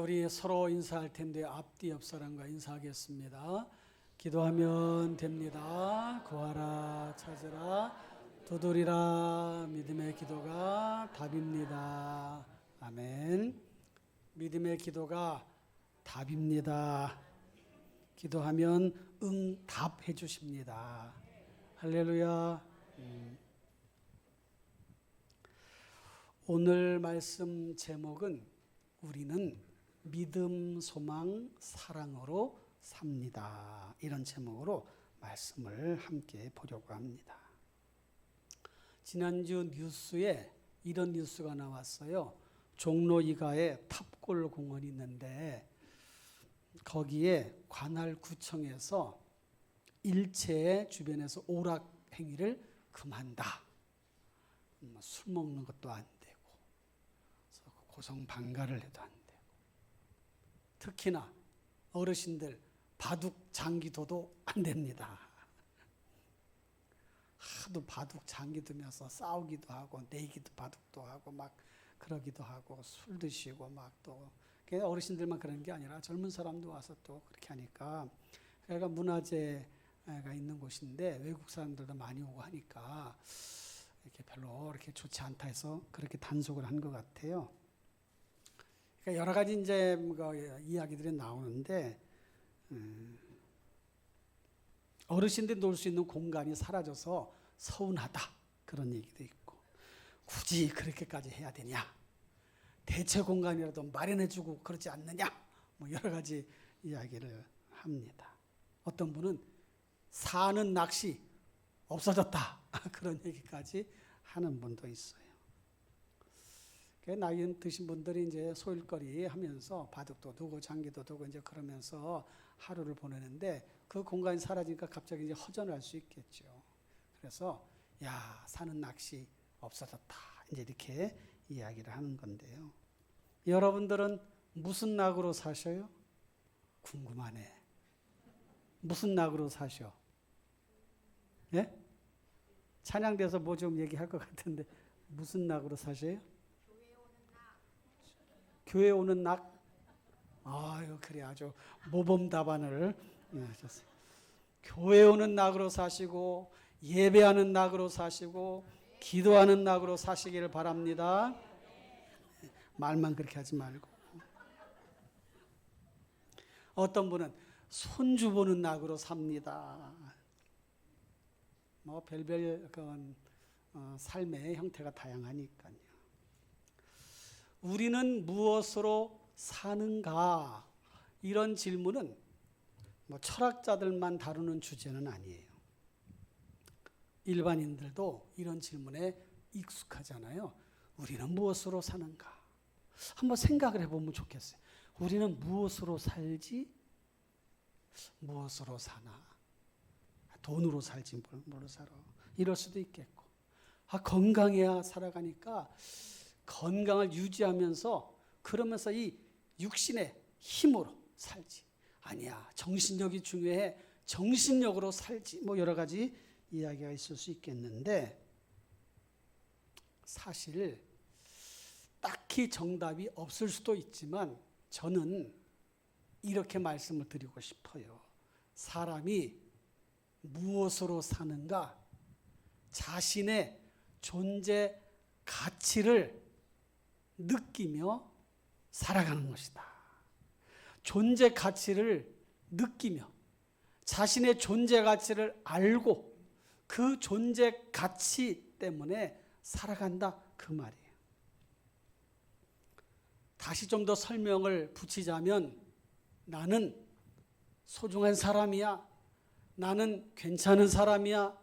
우리 서로 인사할 텐데 앞뒤 옆 사람과 인사하겠습니다. 기도하면 됩니다. 구하라 찾으라 두드리라. 믿음의 기도가 답입니다. 아멘. 믿음의 기도가 답입니다. 기도하면 응답해 주십니다. 할렐루야. 오늘 말씀 제목은 우리는 믿음, 소망, 사랑으로 삽니다. 이런 제목으로 말씀을 함께 보려고 합니다. 지난주 뉴스에 이런 뉴스가 나왔어요. 종로 이가에 탑골 공원이 있는데 거기에 관할구청에서 일체의 주변에서 오락 행위를 금한다. 술 먹는 것도 안 되고 고성방가를 해도 안 되고 특히나 어르신들 바둑 장기도도 안 됩니다. 하도 바둑 장기 두면서 싸우기도 하고 내기도 바둑도 하고 막 그러기도 하고 술 드시고 막 또 어르신들만 그런 게 아니라 젊은 사람도 와서 또 그렇게 하니까 그러니까 문화재가 있는 곳인데 외국 사람들도 많이 오고 하니까 이렇게 별로 이렇게 좋지 않다 해서 그렇게 단속을 한 것 같아요. 그러니까 여러 가지 이제 이야기들이 나오는데 어르신들이 놀 수 있는 공간이 사라져서 서운하다 그런 얘기도 있고 굳이 그렇게까지 해야 되냐 대체 공간이라도 마련해주고 그러지 않느냐 뭐 여러 가지 이야기를 합니다. 어떤 분은 사는 낚시 없어졌다 그런 얘기까지 하는 분도 있어요. 나이 드신 분들이 이제 소일거리 하면서 바둑도 두고 장기도 두고 이제 그러면서 하루를 보내는데 그 공간이 사라지니까 갑자기 이제 허전할 수 있겠죠. 그래서 야 사는 낚시 없어졌다 이제 이렇게 이야기를 하는 건데요. 여러분들은 무슨 낙으로 사셔요? 궁금하네. 무슨 낙으로 사셔? 예? 찬양돼서 뭐 좀 얘기할 것 같은데 무슨 낙으로 사셔요? 교회 오는 낙? 아유, 그래 아주 모범 답안을 하셨어요. 교회 오는 낙으로 사시고 예배하는 낙으로 사시고 기도하는 낙으로 사시기를 바랍니다. 말만 그렇게 하지 말고. 어떤 분은 손주 보는 낙으로 삽니다. 뭐 별별 삶의 형태가 다양하니까요. 우리는 무엇으로 사는가? 이런 질문은 뭐 철학자들만 다루는 주제는 아니에요. 일반인들도 이런 질문에 익숙하잖아요. 우리는 무엇으로 사는가? 한번 생각을 해보면 좋겠어요. 우리는 무엇으로 살지? 무엇으로 사나? 돈으로 살지 뭘로 살아? 이럴 수도 있겠고. 건강해야 살아가니까 건강을 유지하면서 그러면서 이 육신의 힘으로 살지. 아니야. 정신력이 중요해. 정신력으로 살지. 뭐 여러 가지 이야기가 있을 수 있겠는데 사실 딱히 정답이 없을 수도 있지만 저는 이렇게 말씀을 드리고 싶어요. 사람이 무엇으로 사는가? 자신의 존재 가치를 느끼며 살아가는 것이다. 존재 가치를 느끼며 자신의 존재 가치를 알고 그 존재 가치 때문에 살아간다 그 말이에요. 다시 좀 더 설명을 붙이자면 나는 소중한 사람이야. 나는 괜찮은 사람이야.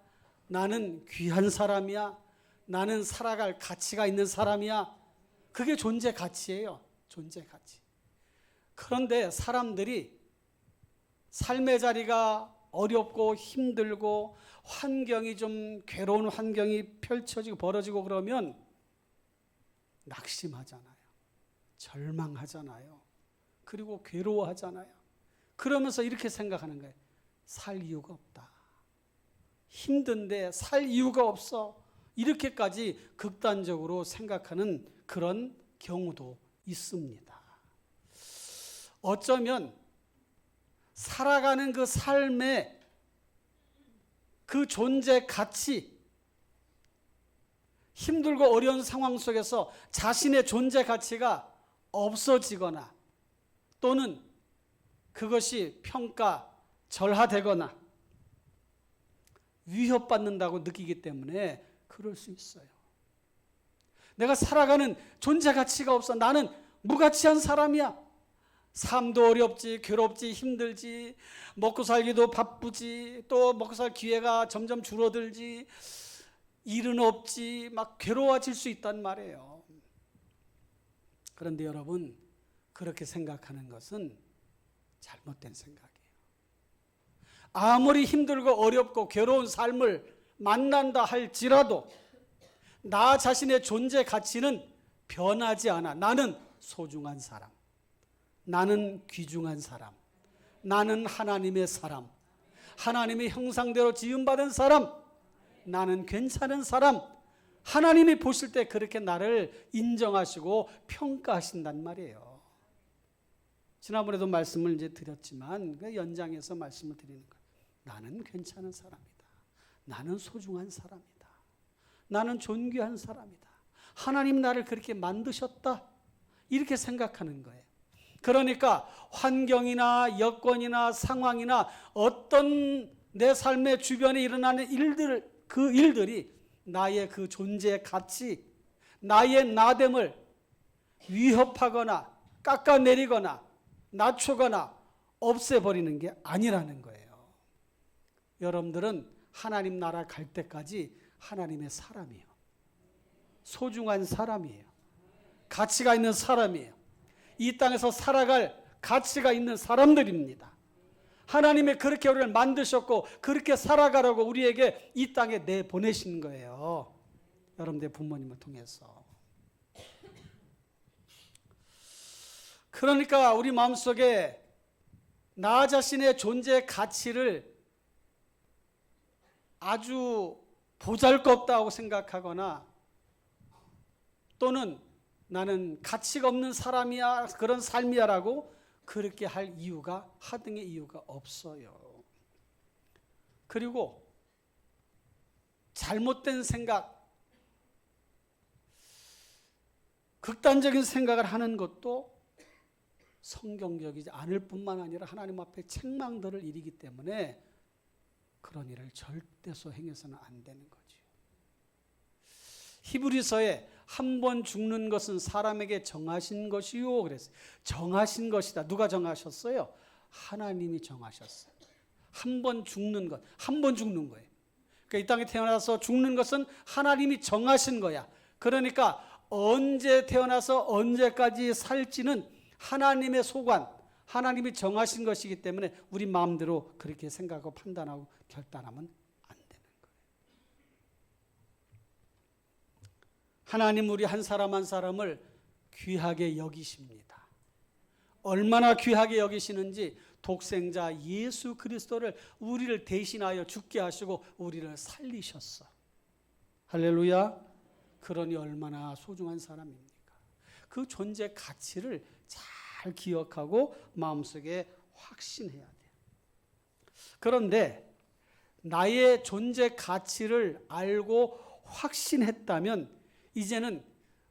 나는 귀한 사람이야. 나는 살아갈 가치가 있는 사람이야. 그게 존재 가치예요. 존재 가치. 그런데 사람들이 삶의 자리가 어렵고 힘들고 환경이 좀 괴로운 환경이 펼쳐지고 벌어지고 그러면 낙심하잖아요. 절망하잖아요. 그리고 괴로워하잖아요. 그러면서 이렇게 생각하는 거예요. 살 이유가 없다. 힘든데 살 이유가 없어. 이렇게까지 극단적으로 생각하는 그런 경우도 있습니다. 어쩌면 살아가는 그 삶의 그 존재 가치, 힘들고 어려운 상황 속에서 자신의 존재 가치가 없어지거나 또는 그것이 평가절하되거나 위협받는다고 느끼기 때문에 그럴 수 있어요. 내가 살아가는 존재 가치가 없어. 나는 무가치한 사람이야. 삶도 어렵지, 괴롭지, 힘들지, 먹고 살기도 바쁘지, 또 먹고 살 기회가 점점 줄어들지, 일은 없지, 막 괴로워질 수 있단 말이에요. 그런데 여러분, 그렇게 생각하는 것은 잘못된 생각이에요. 아무리 힘들고 어렵고 괴로운 삶을 만난다 할지라도 나 자신의 존재 가치는 변하지 않아. 나는 소중한 사람, 나는 귀중한 사람, 나는 하나님의 사람, 하나님의 형상대로 지음받은 사람, 나는 괜찮은 사람. 하나님이 보실 때 그렇게 나를 인정하시고 평가하신단 말이에요. 지난번에도 말씀을 이제 드렸지만 그 연장해서 말씀을 드리는 거예요. 나는 괜찮은 사람이다. 나는 소중한 사람이다. 나는 존귀한 사람이다. 하나님 나를 그렇게 만드셨다. 이렇게 생각하는 거예요. 그러니까 환경이나 여건이나 상황이나 어떤 내 삶의 주변에 일어나는 일들, 그 일들이 나의 그 존재의 가치, 나의 나됨을 위협하거나 깎아내리거나 낮추거나 없애버리는 게 아니라는 거예요. 여러분들은 하나님 나라 갈 때까지 하나님의 사람이에요. 소중한 사람이에요. 가치가 있는 사람이에요. 이 땅에서 살아갈 가치가 있는 사람들입니다. 하나님이 그렇게 우리를 만드셨고 그렇게 살아가라고 우리에게 이 땅에 내보내신 거예요. 여러분들 부모님을 통해서. 그러니까 우리 마음속에 나 자신의 존재 가치를 아주 보잘것없다고 생각하거나 또는 나는 가치가 없는 사람이야, 그런 삶이야 라고 그렇게 할 이유가, 하등의 이유가 없어요. 그리고 잘못된 생각, 극단적인 생각을 하는 것도 성경적이지 않을 뿐만 아니라 하나님 앞에 책망들을 일이기 때문에 그런 일을 절대소 행해서는 안 되는 거죠. 히브리서에 한 번 죽는 것은 사람에게 정하신 것이요 그랬어요. 정하신 것이다. 누가 정하셨어요? 하나님이 정하셨어요. 한 번 죽는 것, 한 번 죽는 거예요. 그러니까 이 땅에 태어나서 죽는 것은 하나님이 정하신 거야. 그러니까 언제 태어나서 언제까지 살지는 하나님의 소관, 하나님이 정하신 것이기 때문에 우리 마음대로 그렇게 생각하고 판단하고 결단하면 안 되는 거예요. 하나님 우리 한 사람 한 사람을 귀하게 여기십니다. 얼마나 귀하게 여기시는지 독생자 예수 그리스도를 우리를 대신하여 죽게 하시고 우리를 살리셨어. 할렐루야. 그러니 얼마나 소중한 사람입니까? 그 존재 가치를 잘 기억하고 마음속에 확신해야 돼요. 그런데 나의 존재 가치를 알고 확신했다면 이제는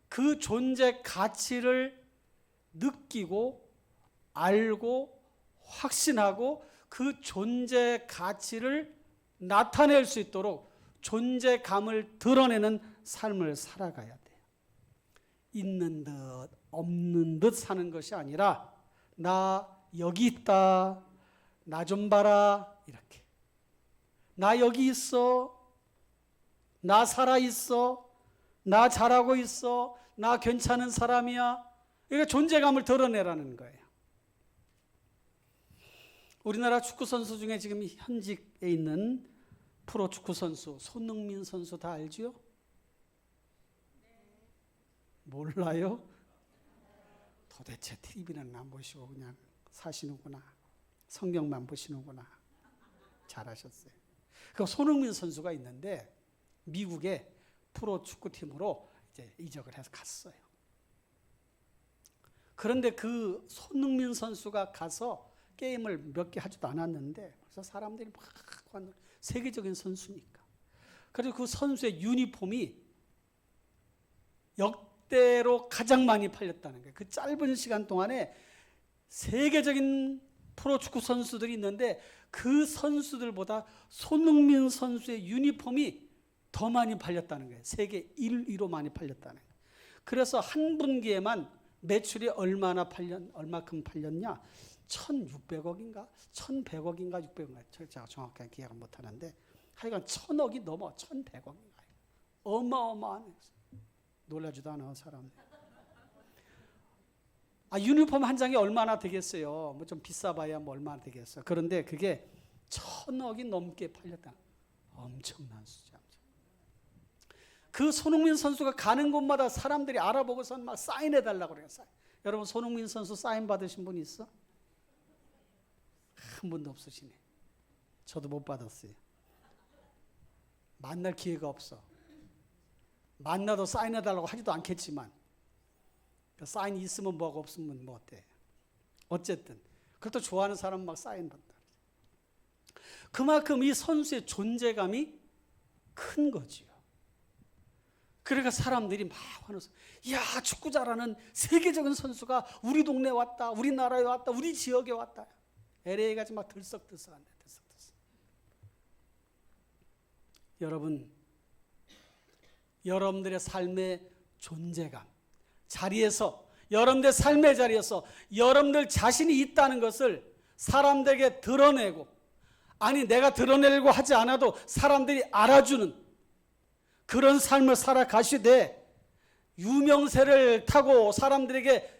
그 존재 가치를 느끼고 알고 확신하고 그 존재 가치를 나타낼 수 있도록 존재감을 드러내는 삶을 살아가야 돼요. 있는 듯 없는 듯 사는 것이 아니라 나 여기 있다, 나 좀 봐라, 이렇게. 나 여기 있어, 나 살아있어, 나 잘하고 있어, 나 괜찮은 사람이야. 이게 존재감을 드러내라는 거예요. 우리나라 축구선수 중에 지금 현직에 있는 프로 축구선수 손흥민 선수 다 알죠? 몰라요? 도대체 TV는 안 보시고 그냥 사시는구나. 성경만 보시는구나. 잘하셨어요. 그 손흥민 선수가 있는데 미국의 프로 축구팀으로 이제 이적을 해서 갔어요. 그런데 그 손흥민 선수가 가서 게임을 몇 개 하지도 않았는데 그래서 사람들이 막 세계적인 선수니까. 그리고 그 선수의 유니폼이 역대로 가장 많이 팔렸다는 거예요. 그 짧은 시간 동안에 세계적인 프로축구 선수들이 있는데 그 선수들보다 손흥민 선수의 유니폼이 더 많이 팔렸다는 거예요. 세계 1위로 많이 팔렸다는 거예요. 그래서 한 분기에만 매출이 얼마큼 팔렸냐? 1,600억인가? 1,100억인가? 600억인가? 제가 정확하게 기억을 못하는데 하여간 1,000억이 넘어 1,100억인가? 어마어마한, 놀라지도 않아 사람들. 유니폼 한 장이 얼마나 되겠어요? 뭐 좀 비싸봐야 뭐 얼마나 되겠어요? 그런데 그게 1,000억이 넘게 팔렸다. 엄청난 숫자. 그 손흥민 선수가 가는 곳마다 사람들이 알아보고서 막 사인해달라고 그래요. 여러분 손흥민 선수 사인 받으신 분 있어? 한 분도 없으시네. 저도 못 받았어요. 만날 기회가 없어. 만나도 사인해달라고 하지도 않겠지만 사인 있으면 뭐하고 없으면 뭐 어때. 어쨌든 그것도 좋아하는 사람 막 사인 받다. 그만큼 이 선수의 존재감이 큰 거지요. 그러니까 사람들이 막 화내서 야, 축구 잘하는 세계적인 선수가 우리 동네에 왔다, 우리나라에 왔다, 우리 지역에 왔다. LA가 막 들썩들썩한데 들썩들썩. 여러분, 여러분들의 삶의 존재감, 자리에서, 여러분들의 삶의 자리에서 여러분들 자신이 있다는 것을 사람들에게 드러내고, 아니 내가 드러내려고 하지 않아도 사람들이 알아주는 그런 삶을 살아가시되, 유명세를 타고 사람들에게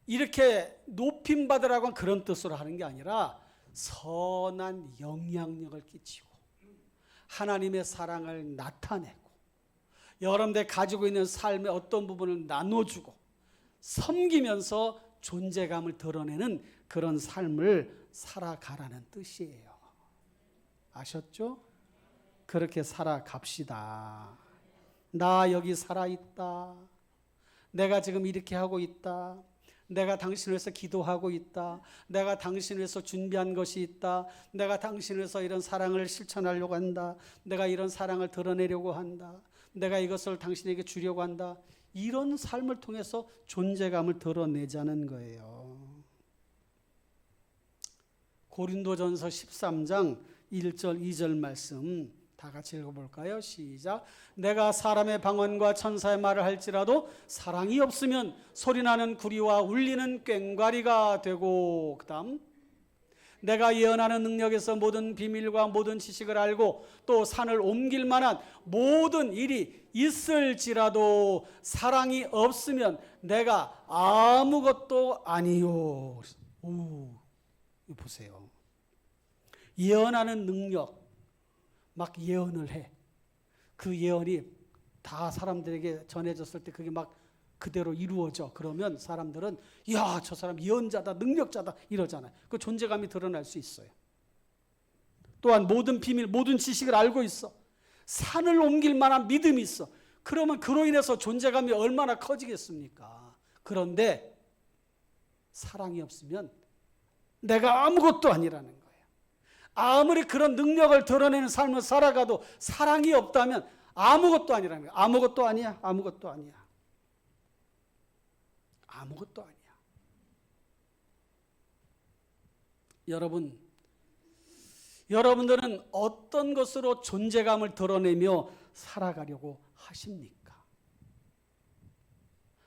이렇게 높임받으라고 그런 뜻으로 하는 게 아니라 선한 영향력을 끼치고 하나님의 사랑을 나타내고 여러분들 가지고 있는 삶의 어떤 부분을 나눠주고 섬기면서 존재감을 드러내는 그런 삶을 살아가라는 뜻이에요. 아셨죠? 그렇게 살아갑시다. 나 여기 살아있다. 내가 지금 이렇게 하고 있다. 내가 당신을 위해서 기도하고 있다. 내가 당신을 위해서 준비한 것이 있다. 내가 당신을 위해서 이런 사랑을 실천하려고 한다. 내가 이런 사랑을 드러내려고 한다. 내가 이것을 당신에게 주려고 한다. 이런 삶을 통해서 존재감을 드러내자는 거예요. 고린도전서 13장 1절 2절 말씀 다 같이 읽어볼까요? 시작. 내가 사람의 방언과 천사의 말을 할지라도 사랑이 없으면 소리나는 구리와 울리는 꽹과리가 되고, 그 다음 내가 예언하는 능력에서 모든 비밀과 모든 지식을 알고 또 산을 옮길 만한 모든 일이 있을지라도 사랑이 없으면 내가 아무것도 아니요. 오, 이거 보세요. 예언하는 능력, 막 예언을 해. 그 예언이 다 사람들에게 전해졌을 때 그게 막 그대로 이루어져. 그러면 사람들은 야, 저 사람 예언자다, 능력자다 이러잖아요. 그 존재감이 드러날 수 있어요. 또한 모든 비밀, 모든 지식을 알고 있어. 산을 옮길 만한 믿음이 있어. 그러면 그로 인해서 존재감이 얼마나 커지겠습니까? 그런데 사랑이 없으면 내가 아무것도 아니라는 거예요. 아무리 그런 능력을 드러내는 삶을 살아가도 사랑이 없다면 아무것도 아니라는 거예요. 아무것도 아니야. 아무것도 아니야. 아무것도 아니야. 여러분들은 어떤 것으로 존재감을 드러내며 살아가려고 하십니까?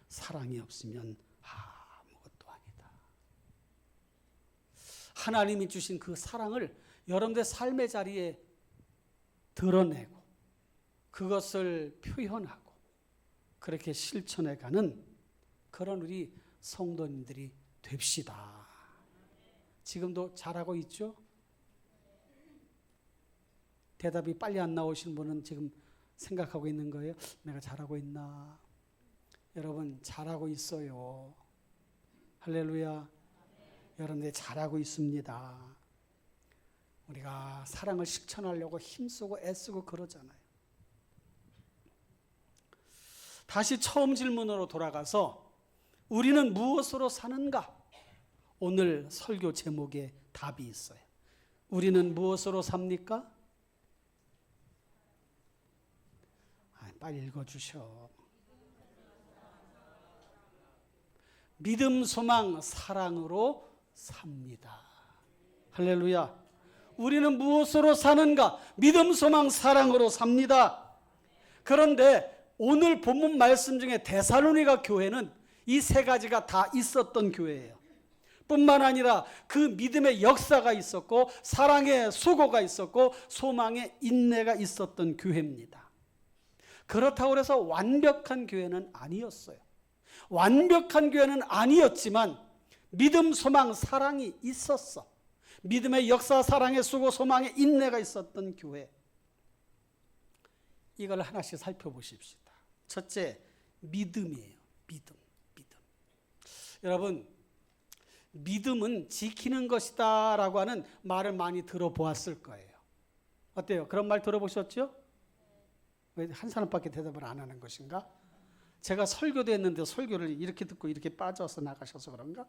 사랑이 없으면 아무것도 아니다. 하나님이 주신 그 사랑을 여러분들의 삶의 자리에 드러내고 그것을 표현하고 그렇게 실천해가는 그런 우리 성도님들이 됩시다. 지금도 잘하고 있죠? 대답이 빨리 안 나오신 분은 지금 생각하고 있는 거예요. 내가 잘하고 있나? 여러분 잘하고 있어요. 할렐루야. 여러분들 잘하고 있습니다. 우리가 사랑을 실천하려고 힘쓰고 애쓰고 그러잖아요. 다시 처음 질문으로 돌아가서 우리는 무엇으로 사는가? 오늘 설교 제목에 답이 있어요. 우리는 무엇으로 삽니까? 빨리 읽어주셔. 믿음, 소망, 사랑으로 삽니다. 할렐루야. 우리는 무엇으로 사는가? 믿음, 소망, 사랑으로 삽니다. 그런데 오늘 본문 말씀 중에 데살로니가 교회는 이 세 가지가 다 있었던 교회예요. 뿐만 아니라 그 믿음의 역사가 있었고, 사랑의 수고가 있었고, 소망의 인내가 있었던 교회입니다. 그렇다고 해서 완벽한 교회는 아니었어요. 완벽한 교회는 아니었지만 믿음, 소망, 사랑이 있었어. 믿음의 역사, 사랑의 수고, 소망의 인내가 있었던 교회. 이걸 하나씩 살펴보십시다. 첫째, 믿음이에요. 믿음. 여러분, 믿음은 지키는 것이다 라고 하는 말을 많이 들어보았을 거예요. 어때요? 그런 말 들어보셨죠? 왜 한 사람밖에 대답을 안 하는 것인가? 제가 설교도 했는데 설교를 이렇게 듣고 이렇게 빠져서 나가셔서 그런가?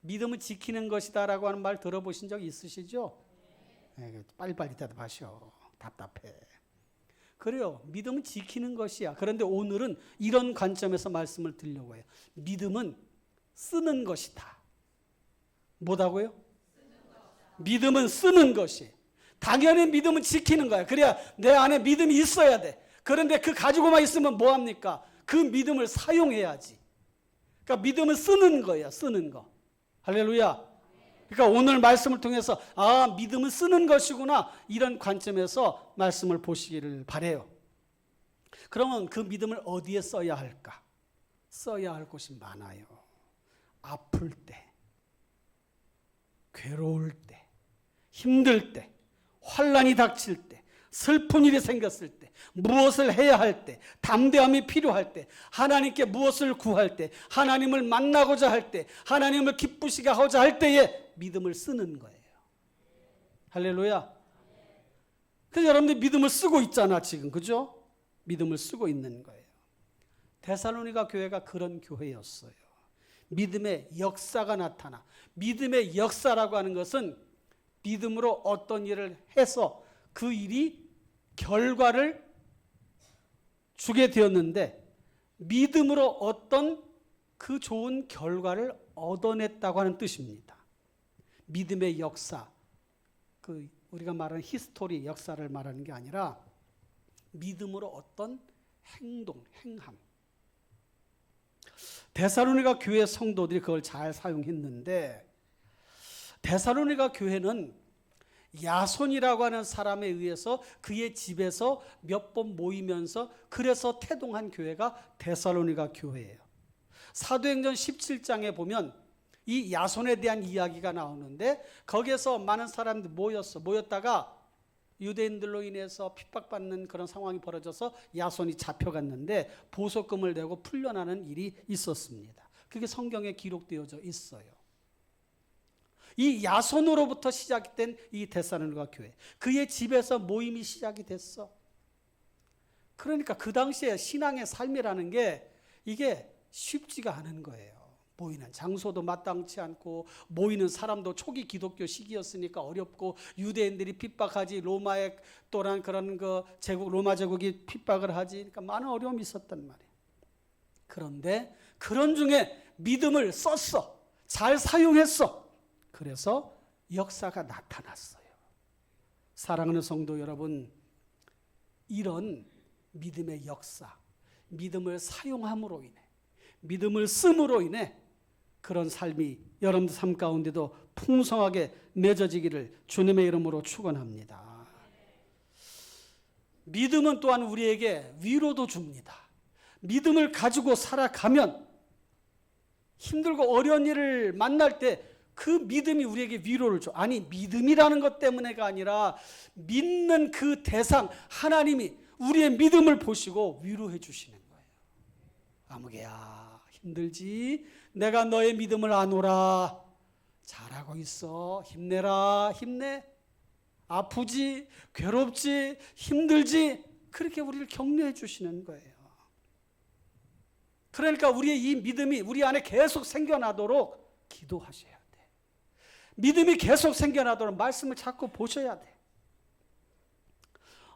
믿음은 지키는 것이다 라고 하는 말 들어보신 적 있으시죠? 네, 빨리빨리 대답하시오. 답답해. 그래요. 믿음은 지키는 것이야. 그런데 오늘은 이런 관점에서 말씀을 드리려고 해요. 믿음은 쓰는 것이다. 뭐다고요? 믿음은 쓰는 것이. 당연히 믿음은 지키는 거야. 그래야 내 안에 믿음이 있어야 돼. 그런데 그 가지고만 있으면 뭐합니까? 그 믿음을 사용해야지. 그러니까 믿음은 쓰는 거예요. 쓰는 거. 할렐루야. 그러니까 오늘 말씀을 통해서 믿음은 쓰는 것이구나, 이런 관점에서 말씀을 보시기를 바라요. 그러면 그 믿음을 어디에 써야 할까? 써야 할 곳이 많아요. 아플 때, 괴로울 때, 힘들 때, 환난이 닥칠 때, 슬픈 일이 생겼을 때, 무엇을 해야 할 때, 담대함이 필요할 때, 하나님께 무엇을 구할 때, 하나님을 만나고자 할 때, 하나님을 기쁘시게 하고자 할 때에 믿음을 쓰는 거예요. 할렐루야. 그래서 여러분들 믿음을 쓰고 있잖아 지금, 그죠? 믿음을 쓰고 있는 거예요. 데살로니가 교회가 그런 교회였어요. 믿음의 역사가 나타나. 믿음의 역사라고 하는 것은 믿음으로 어떤 일을 해서 그 일이 결과를 주게 되었는데, 믿음으로 어떤 그 좋은 결과를 얻어냈다고 하는 뜻입니다. 믿음의 역사, 그 우리가 말하는 히스토리, 역사를 말하는 게 아니라 믿음으로 어떤 행동, 행함. 데살로니가 교회 성도들이 그걸 잘 사용했는데, 데살로니가 교회는 야손이라고 하는 사람에 의해서 그의 집에서 몇 번 모이면서 그래서 태동한 교회가 데살로니가 교회예요. 사도행전 17장에 보면 이 야손에 대한 이야기가 나오는데, 거기에서 많은 사람들이 모였다가 유대인들로 인해서 핍박받는 그런 상황이 벌어져서 야손이 잡혀갔는데 보석금을 내고 풀려나는 일이 있었습니다. 그게 성경에 기록되어져 있어요. 이 야손으로부터 시작된 이 데살로니가 교회, 그의 집에서 모임이 시작이 됐어. 그러니까 그 당시에 신앙의 삶이라는 게 이게 쉽지가 않은 거예요. 모이는 장소도 마땅치 않고, 모이는 사람도 초기 기독교 시기였으니까 어렵고, 유대인들이 핍박하지, 로마의 또한 그런 그 제국, 로마 제국이 핍박을 하지, 그러니까 많은 어려움이 있었단 말이에요. 그런데 그런 중에 믿음을 썼어. 잘 사용했어. 그래서 역사가 나타났어요. 사랑하는 성도 여러분, 이런 믿음의 역사, 믿음을 사용함으로 인해, 믿음을 씀으로 인해 그런 삶이 여러분들 삶 가운데도 풍성하게 맺어지기를 주님의 이름으로 축원합니다. 믿음은 또한 우리에게 위로도 줍니다. 믿음을 가지고 살아가면 힘들고 어려운 일을 만날 때 그 믿음이 우리에게 위로를 줘. 아니, 믿음이라는 것 때문에가 아니라 믿는 그 대상 하나님이 우리의 믿음을 보시고 위로해 주시는 거예요. 아무개야, 힘들지? 내가 너의 믿음을 아노라. 잘하고 있어. 힘내라. 힘내. 아프지? 괴롭지? 힘들지? 그렇게 우리를 격려해 주시는 거예요. 그러니까 우리의 이 믿음이 우리 안에 계속 생겨나도록 기도하셔야 돼. 믿음이 계속 생겨나도록 말씀을 자꾸 보셔야 돼.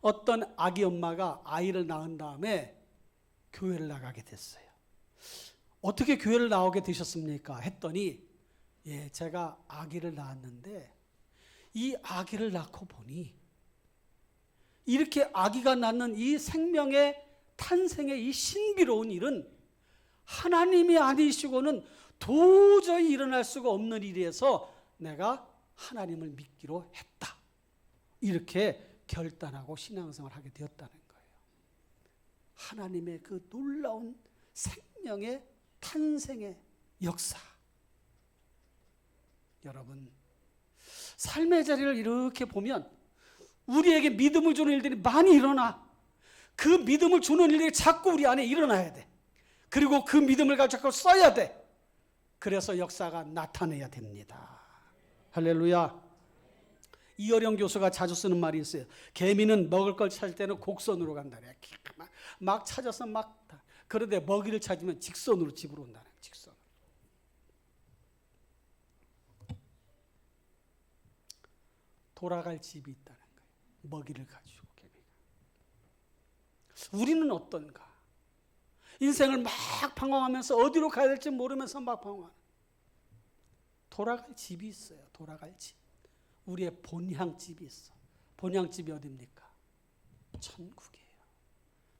어떤 아기 엄마가 아이를 낳은 다음에 교회를 나가게 됐어요. 어떻게 교회를 나오게 되셨습니까? 했더니 제가 아기를 낳았는데 이 아기를 낳고 보니 이렇게 아기가 낳는 이 생명의 탄생의 이 신비로운 일은 하나님이 아니시고는 도저히 일어날 수가 없는 일이어서 내가 하나님을 믿기로 했다. 이렇게 결단하고 신앙생활을 하게 되었다는 거예요. 하나님의 그 놀라운 생명의 탄생의 역사. 여러분, 삶의 자리를 이렇게 보면 우리에게 믿음을 주는 일들이 많이 일어나. 그 믿음을 주는 일들이 자꾸 우리 안에 일어나야 돼. 그리고 그 믿음을 가지고 써야 돼. 그래서 역사가 나타내야 됩니다. 할렐루야. 이어령 교수가 자주 쓰는 말이 있어요. 개미는 먹을 걸 찾을 때는 곡선으로 간다네. 막 찾아서 막. 그런데 먹이를 찾으면 직선으로 집으로 온다네. 직선. 돌아갈 집이 있다는 거예요. 먹이를 가지고 개미가. 우리는 어떤가? 인생을 막 방황하면서 어디로 가야 될지 모르면서 막 방황하는. 돌아갈 집이 있어요. 돌아갈 집. 우리의 본향집이 있어. 본향집이 어디입니까? 천국이에요.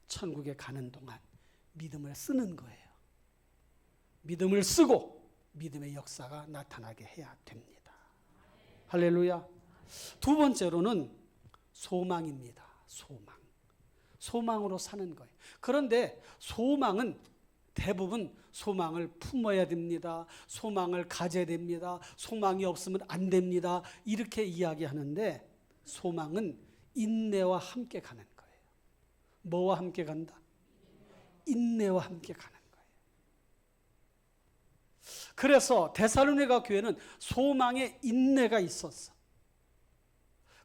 천국에 가는 동안 믿음을 쓰는 거예요. 믿음을 쓰고 믿음의 역사가 나타나게 해야 됩니다. 할렐루야. 두 번째로는 소망입니다. 소망. 소망으로 사는 거예요. 그런데 소망은 대부분 소망을 품어야 됩니다. 소망을 가져야 됩니다. 소망이 없으면 안 됩니다. 이렇게 이야기하는데 소망은 인내와 함께 가는 거예요. 뭐와 함께 간다? 인내와 함께 가는 거예요. 그래서 데살로니가 교회는 소망의 인내가 있었어.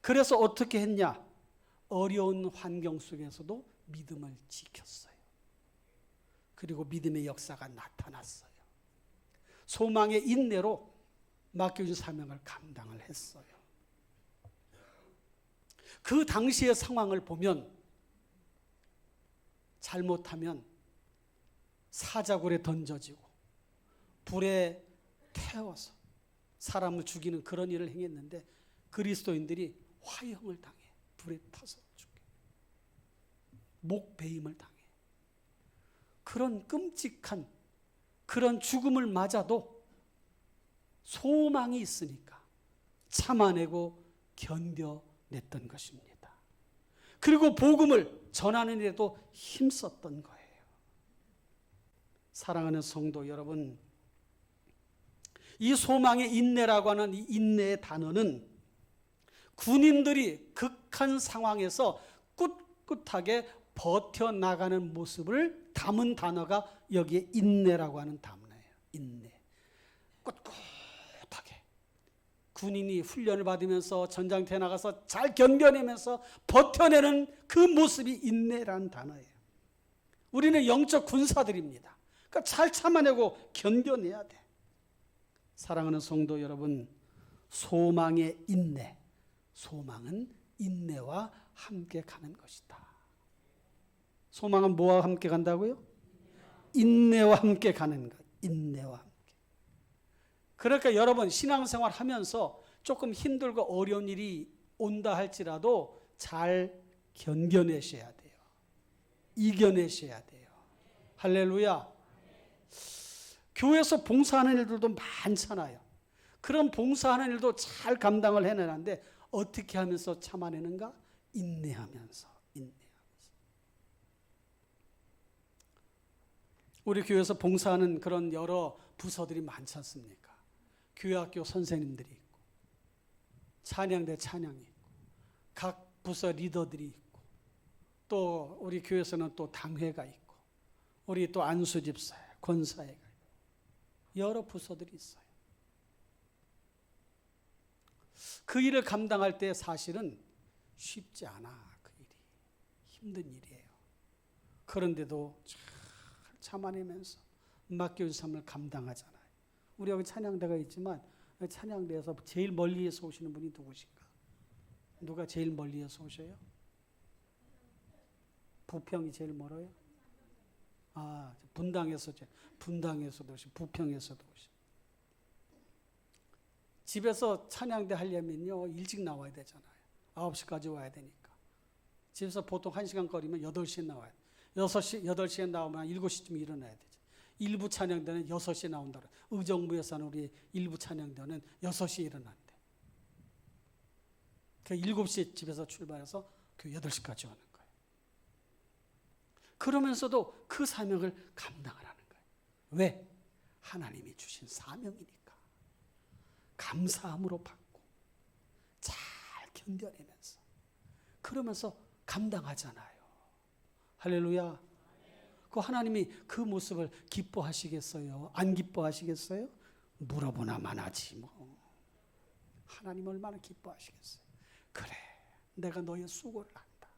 그래서 어떻게 했냐? 어려운 환경 속에서도 믿음을 지켰어요. 그리고 믿음의 역사가 나타났어요. 소망의 인내로 맡겨진 사명을 감당을 했어요. 그 당시의 상황을 보면 잘못하면 사자굴에 던져지고 불에 태워서 사람을 죽이는 그런 일을 행했는데 그리스도인들이 화형을 당해. 불에 타서 죽게. 목베임을 당해. 그런 끔찍한 그런 죽음을 맞아도 소망이 있으니까 참아내고 견뎌냈던 것입니다. 그리고 복음을 전하는 일에도 힘썼던 거예요. 사랑하는 성도 여러분, 이 소망의 인내라고 하는 이 인내의 단어는 군인들이 극한 상황에서 꿋꿋하게 버텨나가는 모습을 담은 단어가 여기에 인내라고 하는 단어예요. 인내. 꿋꿋하게. 군인이 훈련을 받으면서 전장터에 나가서 잘 견뎌내면서 버텨내는 그 모습이 인내라는 단어예요. 우리는 영적 군사들입니다. 그러니까 잘 참아내고 견뎌내야 돼. 사랑하는 성도 여러분, 소망의 인내. 소망은 인내와 함께 가는 것이다. 소망은 뭐와 함께 간다고요? 인내와 함께 가는 것. 인내와 함께. 그러니까 여러분 신앙생활 하면서 조금 힘들고 어려운 일이 온다 할지라도 잘 견뎌내셔야 돼요. 이겨내셔야 돼요. 할렐루야. 교회에서 봉사하는 일들도 많잖아요. 그런 봉사하는 일도 잘 감당을 해내는데 어떻게 하면서 참아내는가? 인내하면서. 우리 교회에서 봉사하는 그런 여러 부서들이 많지 않습니까? 교회학교 선생님들이 있고 찬양대 찬양이 있고 각 부서 리더들이 있고 또 우리 교회에서는 또 당회가 있고 우리 또 안수집사, 권사회가 있고 여러 부서들이 있어요. 그 일을 감당할 때 사실은 쉽지 않아. 그 일이 힘든 일이에요. 그런데도 잘 참아내면서 맡겨진 삶을 감당하잖아요. 우리 여기 찬양대가 있지만 찬양대에서 제일 멀리에서 오시는 분이 누구신가? 누가 제일 멀리에서 오셔요? 부평이 제일 멀어요? 분당에서도 오시고 부평에서도 오시고. 집에서 찬양대 하려면요 일찍 나와야 되잖아요. 9시까지 와야 되니까. 집에서 보통 1시간 거리면 8시에 나와야 돼. 8시에 나오면 7시쯤 일어나야 되죠. 일부 찬양대는 6시에 나온다. 의정부에 사는 우리 일부 찬양대는 6시에 일어난대. 그 7시에 집에서 출발해서 그 8시까지 오는 거예요. 그러면서도 그 사명을 감당하라는 거예요. 왜? 하나님이 주신 사명이니까. 감사함으로 받고 잘 견뎌내면서 그러면서 감당하잖아요. 할렐루야. 그 하나님이 그 모습을 기뻐하시겠어요? 안 기뻐하시겠어요? 물어보나만 하지 뭐. 하나님 얼마나 기뻐하시겠어요? 그래, 내가 너의 수고를 한다.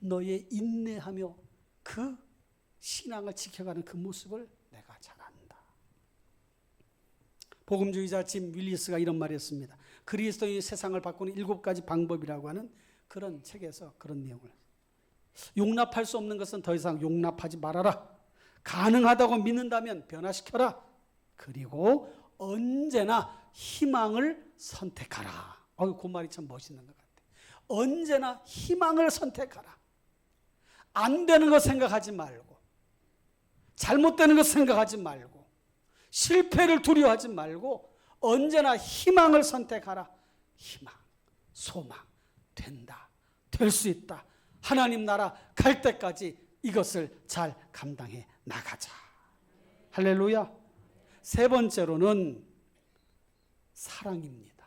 너의 인내하며 그 신앙을 지켜가는 그 모습을 내가 잘 안다. 복음주의자 짐 윌리스가 이런 말을 했습니다. 그리스도의 세상을 바꾸는 7가지 방법이라고 하는 그런 책에서 그런 내용을. 용납할 수 없는 것은 더 이상 용납하지 말아라. 가능하다고 믿는다면 변화시켜라. 그리고 언제나 희망을 선택하라. 그 말이 참 멋있는 것 같아요. 언제나 희망을 선택하라. 안 되는 거 생각하지 말고, 잘못되는 거 생각하지 말고, 실패를 두려워하지 말고 언제나 희망을 선택하라. 희망, 소망, 된다, 될 수 있다. 하나님 나라 갈 때까지 이것을 잘 감당해 나가자. 할렐루야. 세 번째로는 사랑입니다.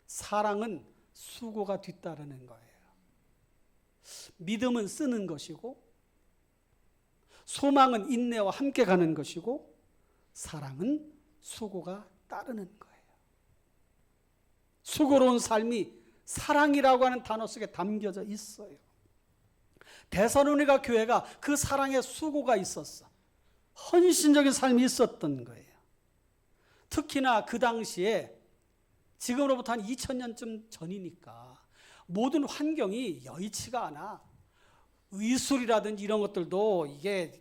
사랑은 수고가 뒤따르는 거예요. 믿음은 쓰는 것이고, 소망은 인내와 함께 가는 것이고, 사랑은 수고가 따르는 거예요. 수고로운 삶이 사랑이라고 하는 단어 속에 담겨져 있어요. 데살로니가 교회가 그 사랑의 수고가 있었어. 헌신적인 삶이 있었던 거예요. 특히나 그 당시에 지금으로부터 한 2000년쯤 전이니까 모든 환경이 여의치가 않아. 의술이라든지 이런 것들도 이게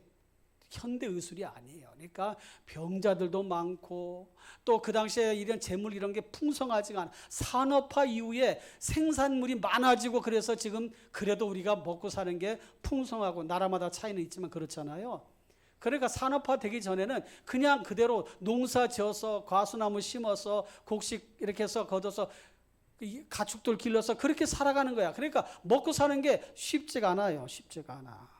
현대 의술이 아니에요. 그러니까 병자들도 많고 또 그 당시에 이런 재물 이런 게 풍성하지가 않아. 산업화 이후에 생산물이 많아지고 그래서 지금 그래도 우리가 먹고 사는 게 풍성하고 나라마다 차이는 있지만 그렇잖아요. 그러니까 산업화 되기 전에는 그냥 그대로 농사 지어서 과수나무 심어서 곡식 이렇게 해서 걷어서 가축들 길러서 그렇게 살아가는 거야. 그러니까 먹고 사는 게 쉽지가 않아요. 쉽지가 않아.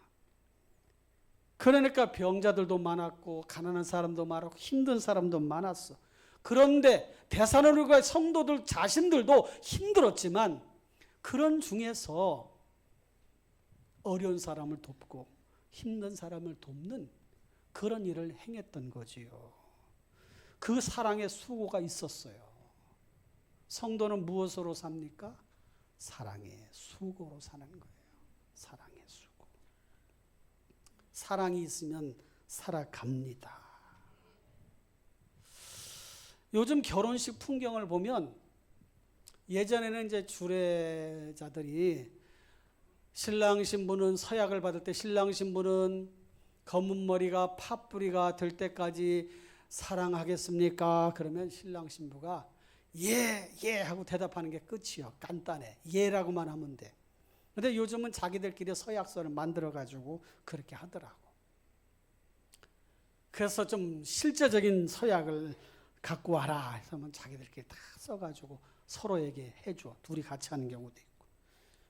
그러니까 병자들도 많았고 가난한 사람도 많았고 힘든 사람도 많았어. 그런데 데살로니가 성도들 자신들도 힘들었지만 그런 중에서 어려운 사람을 돕고 힘든 사람을 돕는 그런 일을 행했던 거지요. 그 사랑의 수고가 있었어요. 성도는 무엇으로 삽니까? 사랑의 수고로 사는 거예요. 사랑의 수고. 사랑이 있으면 살아갑니다. 요즘 결혼식 풍경을 보면 예전에는 이제 주례자들이 신랑 신부는 서약을 받을 때 신랑 신부는 검은 머리가 팥뿌리가 될 때까지 사랑하겠습니까? 그러면 신랑 신부가 예 하고 대답하는 게 끝이요. 간단해. 예라고만 하면 돼. 근데 요즘은 자기들끼리 서약서를 만들어가지고 그렇게 하더라고. 그래서 좀 실제적인 서약을 갖고 와라 해서 자기들끼리 다 써가지고 서로에게 해줘. 둘이 같이 하는 경우도 있고.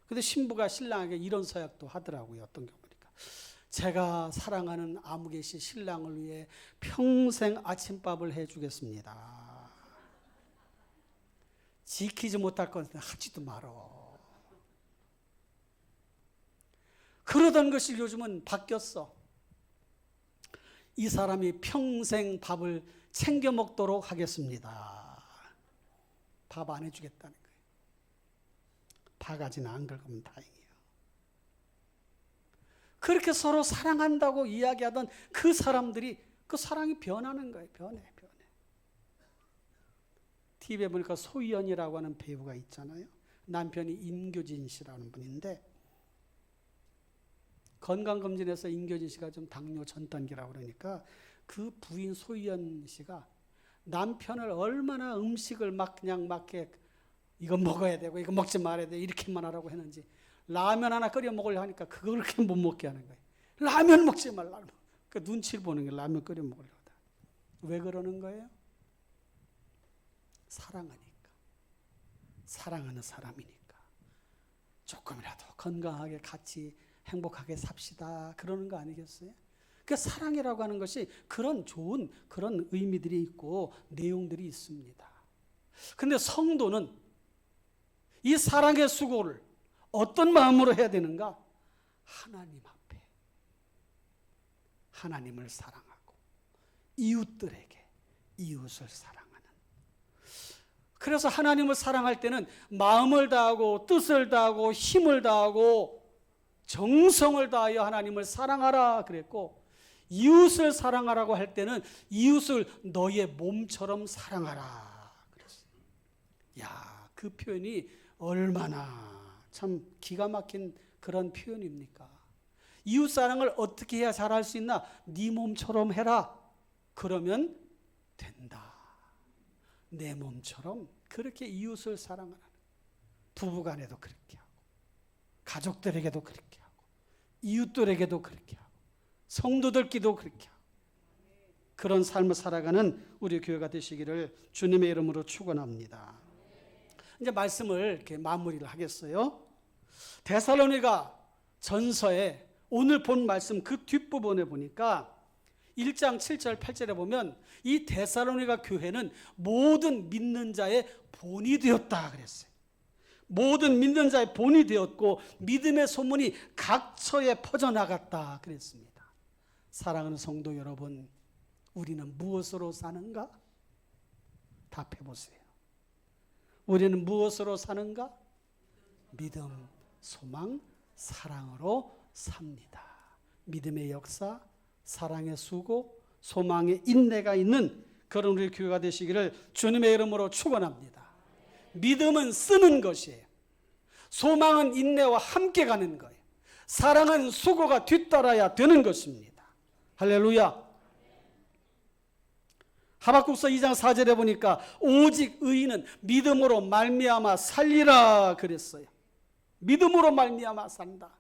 근데 신부가 신랑에게 이런 서약도 하더라고요. 어떤 경우니까. 제가 사랑하는 아무개씨 신랑을 위해 평생 아침밥을 해주겠습니다. 지키지 못할 건 하지도 말어. 그러던 것이 요즘은 바뀌었어. 이 사람이 평생 밥을 챙겨 먹도록 하겠습니다. 밥 안 해주겠다는 거예요. 바가지는 안 긁으면 다행이에요. 그렇게 서로 사랑한다고 이야기하던 그 사람들이 그 사랑이 변하는 거예요. 변해. TV에 보니까 소희연이라고 하는 배우가 있잖아요. 남편이 임교진 씨라는 분인데 건강검진에서 임교진 씨가 좀 당뇨 전 단계라고 그러니까 그 부인 소희연 씨가 남편을 얼마나 음식을 막 그냥 막 이거 먹어야 되고 이거 먹지 말아야 돼 이렇게만 하라고 했는지 라면 하나 끓여 먹으려 하니까 그걸 그렇게 못 먹게 하는 거예요. 라면 먹지 말라. 그 눈치를 보는 게 라면 끓여 먹으려고. 왜 그러는 거예요? 사랑하니까. 사랑하는 사람이니까. 조금이라도 건강하게 같이 행복하게 삽시다. 그러는 거 아니겠어요? 그 사랑이라고 하는 것이 그런 좋은 그런 의미들이 있고 내용들이 있습니다. 그런데 성도는 이 사랑의 수고를 어떤 마음으로 해야 되는가? 하나님 앞에 하나님을 사랑하고 이웃들에게 이웃을 사랑하는. 그래서 하나님을 사랑할 때는 마음을 다하고 뜻을 다하고 힘을 다하고 정성을 다하여 하나님을 사랑하라 그랬고, 이웃을 사랑하라고 할 때는 이웃을 너의 몸처럼 사랑하라 그랬어요. 야, 그 표현이 얼마나 참 기가 막힌 그런 표현입니까? 이웃 사랑을 어떻게 해야 잘할 수 있나? 네 몸처럼 해라. 그러면 된다. 내 몸처럼 그렇게 이웃을 사랑하라. 부부간에도 그렇게 하고 가족들에게도 그렇게 하고 이웃들에게도 그렇게 하고 성도들끼리도 그렇게 하고 그런 삶을 살아가는 우리 교회가 되시기를 주님의 이름으로 축원합니다. 이제 말씀을 이렇게 마무리를 하겠어요. 데살로니가 전서에 오늘 본 말씀 그 뒷부분에 보니까 1장 7절 8절에 보면 이 데살로니가 교회는 모든 믿는 자의 본이 되었다 그랬어요. 모든 믿는 자의 본이 되었고 믿음의 소문이 각처에 퍼져나갔다 그랬습니다. 사랑하는 성도 여러분, 우리는 무엇으로 사는가? 답해보세요. 우리는 무엇으로 사는가? 믿음, 소망, 사랑으로 삽니다. 믿음의 역사, 사랑의 수고, 소망의 인내가 있는 그런 우리 교회가 되시기를 주님의 이름으로 축원합니다. 믿음은 쓰는 것이에요. 소망은 인내와 함께 가는 거예요. 사랑은 수고가 뒤따라야 되는 것입니다. 할렐루야. 하박국서 2장 4절에 보니까 오직 의인은 믿음으로 말미암아 살리라 그랬어요. 믿음으로 말미암아 산다.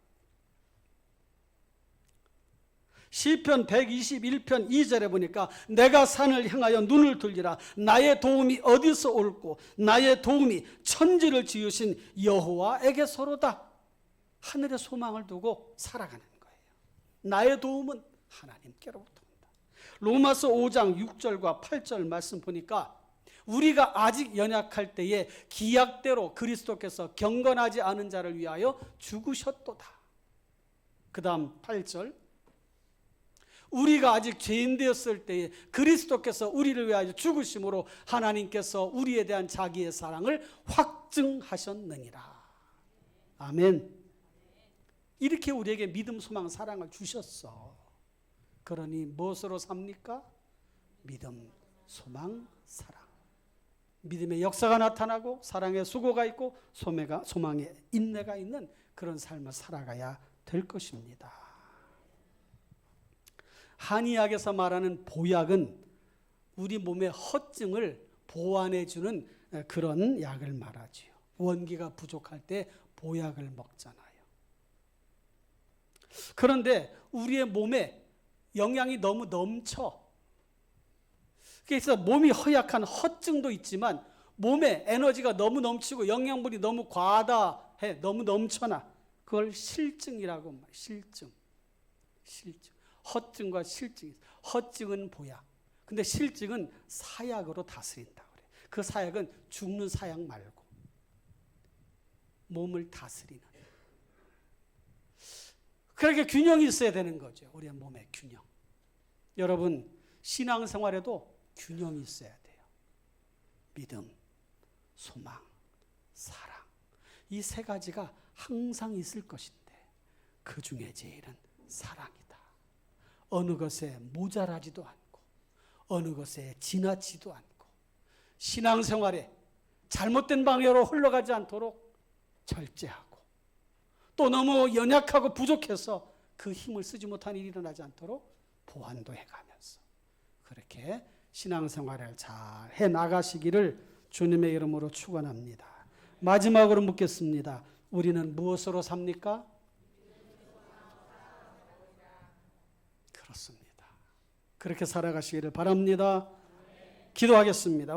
시편 121편 2절에 보니까 내가 산을 향하여 눈을 들리라. 나의 도움이 어디서 올고 나의 도움이 천지를 지으신 여호와에게서로다. 하늘에 소망을 두고 살아가는 거예요. 나의 도움은 하나님께로부터 온다. 로마서 5장 6절과 8절 말씀 보니까 우리가 아직 연약할 때에 기약대로 그리스도께서 경건하지 않은 자를 위하여 죽으셨도다. 그 다음 8절 우리가 아직 죄인 되었을 때에 그리스도께서 우리를 위하여 죽으심으로 하나님께서 우리에 대한 자기의 사랑을 확증하셨느니라. 아멘. 이렇게 우리에게 믿음, 소망, 사랑을 주셨어. 그러니 무엇으로 삽니까? 믿음, 소망, 사랑. 믿음의 역사가 나타나고 사랑의 수고가 있고 소망의 인내가 있는 그런 삶을 살아가야 될 것입니다. 한의학에서 말하는 보약은 우리 몸의 허증을 보완해 주는 그런 약을 말하지요. 원기가 부족할 때 보약을 먹잖아요. 그런데 우리의 몸에 영양이 너무 넘쳐. 그래서 몸이 허약한 허증도 있지만 몸에 에너지가 너무 넘치고 영양분이 너무 과다해, 너무 넘쳐나. 그걸 실증이라고 말해요. 실증. 허증과 실증이. 허증은 보약. 근데 실증은 사약으로 다스린다고 그래요. 그 사약은 죽는 사약 말고 몸을 다스리는. 그렇게 균형이 있어야 되는 거죠. 우리의 몸의 균형. 여러분, 신앙생활에도 균형이 있어야 돼요. 믿음, 소망, 사랑. 이 세 가지가 항상 있을 것인데 그 중에 제일은 사랑이다. 어느 것에 모자라지도 않고 어느 것에 지나치지도 않고 신앙생활에 잘못된 방향으로 흘러가지 않도록 절제하고 또 너무 연약하고 부족해서 그 힘을 쓰지 못한 일이 일어나지 않도록 보완도 해가면서 그렇게 신앙생활을 잘 해나가시기를 주님의 이름으로 축원합니다. 마지막으로 묻겠습니다. 우리는 무엇으로 삽니까? 그렇습니다. 그렇게 살아가시기를 바랍니다. 기도하겠습니다.